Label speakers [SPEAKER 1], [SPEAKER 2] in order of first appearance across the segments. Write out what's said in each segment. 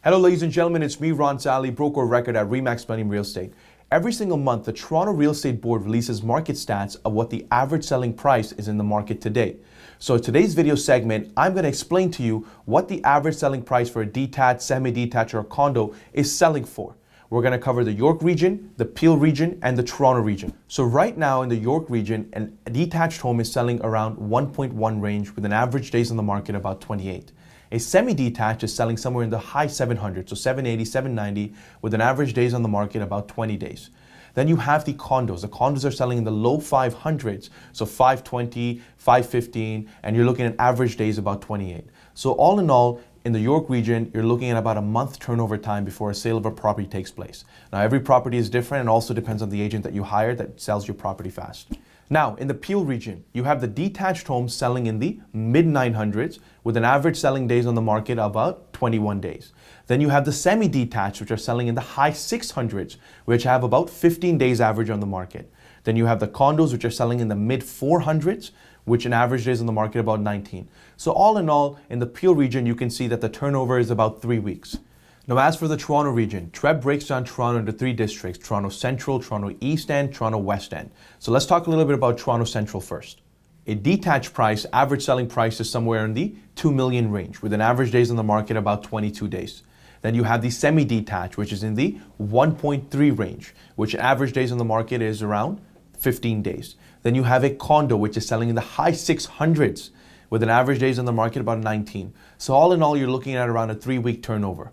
[SPEAKER 1] Hello ladies and gentlemen, it's me Ron Sally, broker of record at Remax Millennium Real Estate. Every single month, the Toronto Real Estate Board releases market stats of what the average selling price is in the market today. So today's video segment, I'm going to explain to you what the average selling price for a detached, semi-detached, or a condo is selling for. We're going to cover the York region, the Peel region, and the Toronto region. So right now in the York region, a detached home is selling around 1.1 range with an average days on the market about 28. A semi-detached is selling somewhere in the high 700s, so 780, 790, with an average days on the market about 20 days. Then you have the condos. The condos are selling in the low 500s, so 520, 515, and you're looking at average days about 28. So all in all, in the York region, you're looking at about a month turnover time before a sale of a property takes place. Now, every property is different and also depends on the agent that you hire that sells your property fast. Now, in the Peel region, you have the detached homes selling in the mid-900s with an average selling days on the market of about 21 days. Then you have the semi-detached, which are selling in the high 600s, which have about 15 days average on the market. Then you have the condos, which are selling in the mid-400s, which an average days on the market about 19. So all in all, in the Peel region, you can see that the turnover is about 3 weeks. Now, as for the Toronto region, TREB breaks down Toronto into 3 districts: Toronto Central, Toronto East End, Toronto West End. So let's talk a little bit about Toronto Central first. A detached price, average selling price is somewhere in the 2 million range with an average days on the market about 22 days. Then you have the semi-detached, which is in the 1.3 range, which average days on the market is around 15 days. Then you have a condo, which is selling in the high 600s with an average days on the market about 19. So all in all, you're looking at around a 3-week turnover.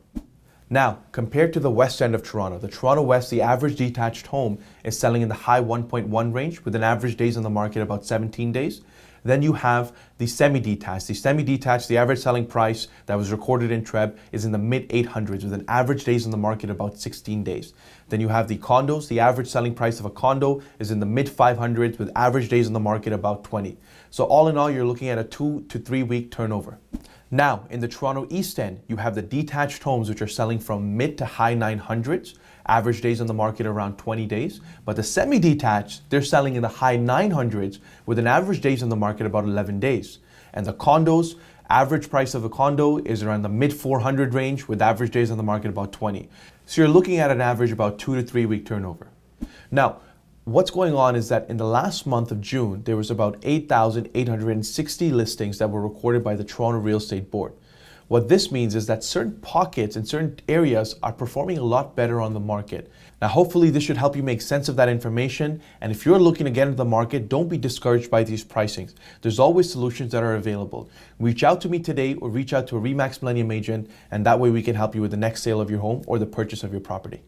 [SPEAKER 1] Now, compared to the west end of Toronto, the Toronto West, the average detached home is selling in the high 1.1 range with an average days on the market about 17 days. Then you have the semi-detached. The semi-detached, the average selling price that was recorded in TREB is in the mid-800s with an average days on the market about 16 days. Then you have the condos. The average selling price of a condo is in the mid-500s with average days on the market about 20. So all in all, you're looking at a 2 to 3 week turnover. Now, in the Toronto East End, you have the detached homes which are selling from mid to high 900s, average days on the market around 20 days. But the semi-detached, they're selling in the high 900s with an average days on the market about 11 days. And the condos, average price of a condo is around the mid 400 range with average days on the market about 20. So you're looking at an average about 2 to 3 week turnover. Now, what's going on is that in the last month of June, there was about 8,860 listings that were recorded by the Toronto Real Estate Board. What this means is that certain pockets and certain areas are performing a lot better on the market. Now, hopefully this should help you make sense of that information. And if you're looking to get into the market, don't be discouraged by these pricings. There's always solutions that are available. Reach out to me today or reach out to a Remax Millennium agent, and that way we can help you with the next sale of your home or the purchase of your property.